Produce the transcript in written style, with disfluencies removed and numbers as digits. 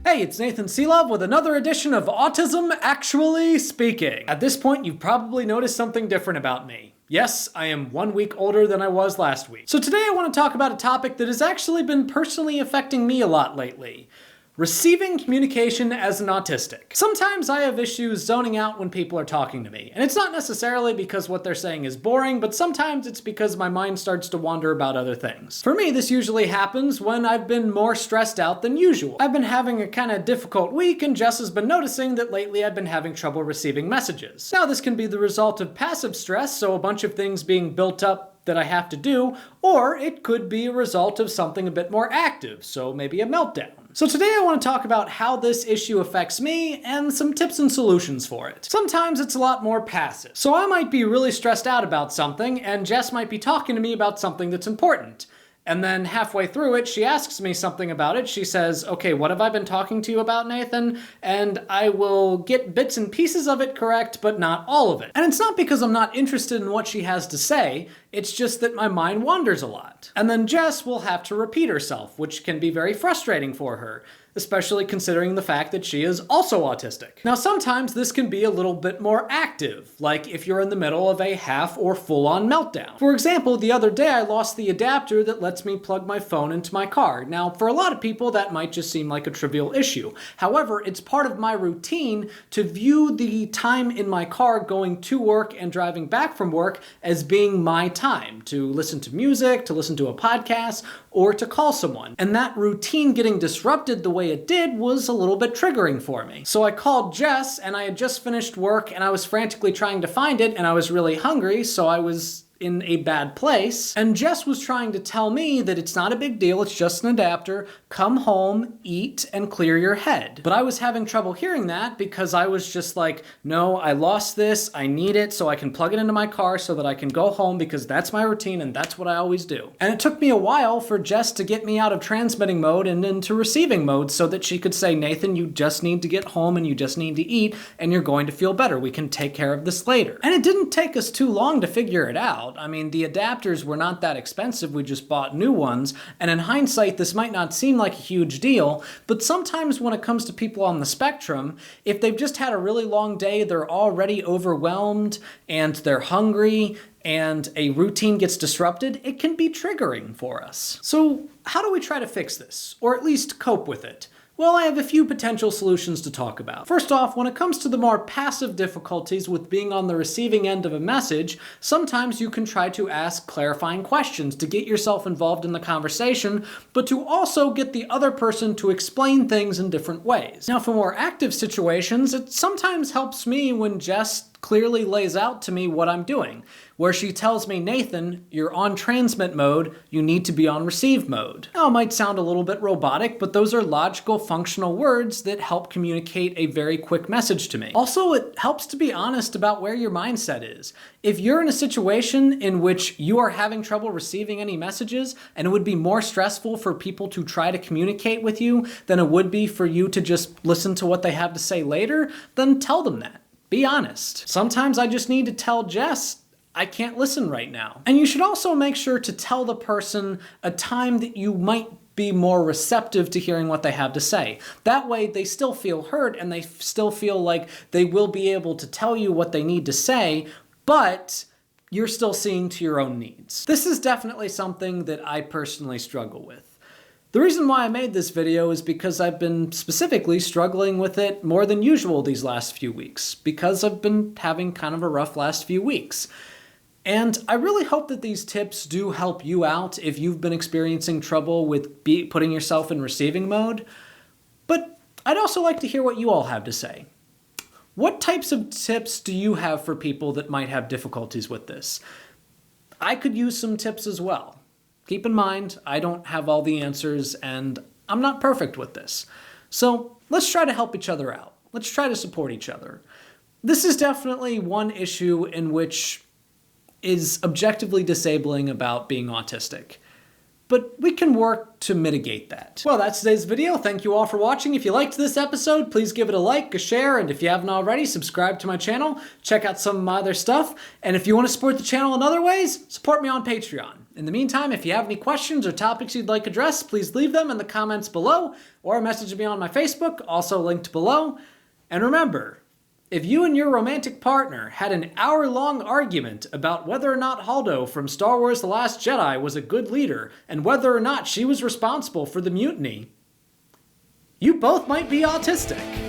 Hey, it's Nathan Selove with another edition of Autism Actually Speaking. At this point, you've probably noticed something different about me. Yes, I am 1 week older than I was last week. So today I want to talk about a topic that has actually been personally affecting me a lot lately. Receiving communication as an autistic. Sometimes I have issues zoning out when people are talking to me, and it's not necessarily because what they're saying is boring, but sometimes it's because my mind starts to wander about other things. For me, this usually happens when I've been more stressed out than usual. I've been having a kind of difficult week, and Jess has been noticing that lately I've been having trouble receiving messages. Now, this can be the result of passive stress, so a bunch of things being built up that I have to do, or it could be a result of something a bit more active, so maybe a meltdown. So today I want to talk about how this issue affects me and some tips and solutions for it. Sometimes it's a lot more passive. So I might be really stressed out about something, and Jess might be talking to me about something that's important. And then halfway through it, she asks me something about it. She says, okay, what have I been talking to you about, Nathan? And I will get bits and pieces of it correct, but not all of it. And it's not because I'm not interested in what she has to say. It's just that my mind wanders a lot. And then Jess will have to repeat herself, which can be very frustrating for her, especially considering the fact that she is also autistic. Now, sometimes this can be a little bit more active, like if you're in the middle of a half or full-on meltdown. For example, the other day I lost the adapter that lets me plug my phone into my car. Now, for a lot of people, that might just seem like a trivial issue. However, it's part of my routine to view the time in my car going to work and driving back from work as being my time to listen to music, to listen to a podcast, or to call someone. And that routine getting disrupted the way it did was a little bit triggering for me. So I called Jess, and I had just finished work, and I was frantically trying to find it, and I was really hungry, so I was in a bad place. And Jess was trying to tell me that it's not a big deal, it's just an adapter, come home, eat, and clear your head. But I was having trouble hearing that because I was just like, no, I lost this, I need it so I can plug it into my car so that I can go home because that's my routine and that's what I always do. And it took me a while for Jess to get me out of transmitting mode and into receiving mode so that she could say, Nathan, you just need to get home and you just need to eat and you're going to feel better. We can take care of this later. And it didn't take us too long to figure it out. I mean, the adapters were not that expensive, we just bought new ones, and in hindsight, this might not seem like a huge deal, but sometimes when it comes to people on the spectrum, if they've just had a really long day, they're already overwhelmed, and they're hungry, and a routine gets disrupted, it can be triggering for us. So how do we try to fix this, or at least cope with it? Well, I have a few potential solutions to talk about. First off, when it comes to the more passive difficulties with being on the receiving end of a message, sometimes you can try to ask clarifying questions to get yourself involved in the conversation, but to also get the other person to explain things in different ways. Now, for more active situations, it sometimes helps me when Jess clearly lays out to me what I'm doing, where she tells me, Nathan, you're on transmit mode, you need to be on receive mode. Now, it might sound a little bit robotic, but those are logical, functional words that help communicate a very quick message to me. Also, it helps to be honest about where your mindset is. If you're in a situation in which you are having trouble receiving any messages, and it would be more stressful for people to try to communicate with you than it would be for you to just listen to what they have to say later, then tell them that. Be honest. Sometimes I just need to tell Jess, I can't listen right now. And you should also make sure to tell the person a time that you might be more receptive to hearing what they have to say. That way they still feel heard and they still feel like they will be able to tell you what they need to say, but you're still seeing to your own needs. This is definitely something that I personally struggle with. The reason why I made this video is because I've been specifically struggling with it more than usual these last few weeks, because I've been having kind of a rough last few weeks. And I really hope that these tips do help you out if you've been experiencing trouble with putting yourself in receiving mode. But I'd also like to hear what you all have to say. What types of tips do you have for people that might have difficulties with this? I could use some tips as well. Keep in mind, I don't have all the answers and I'm not perfect with this. So let's try to help each other out. Let's try to support each other. This is definitely one issue in which is objectively disabling about being autistic. but we can work to mitigate that. Well, that's today's video. Thank you all for watching. If you liked this episode, please give it a like, a share, and if you haven't already, subscribe to my channel. Check out some of my other stuff. And if you want to support the channel in other ways, support me on Patreon. In the meantime, if you have any questions or topics you'd like addressed, please leave them in the comments below or message me on my Facebook, also linked below. And remember, if you and your romantic partner had an hour-long argument about whether or not Holdo from Star Wars The Last Jedi was a good leader and whether or not she was responsible for the mutiny, you both might be autistic.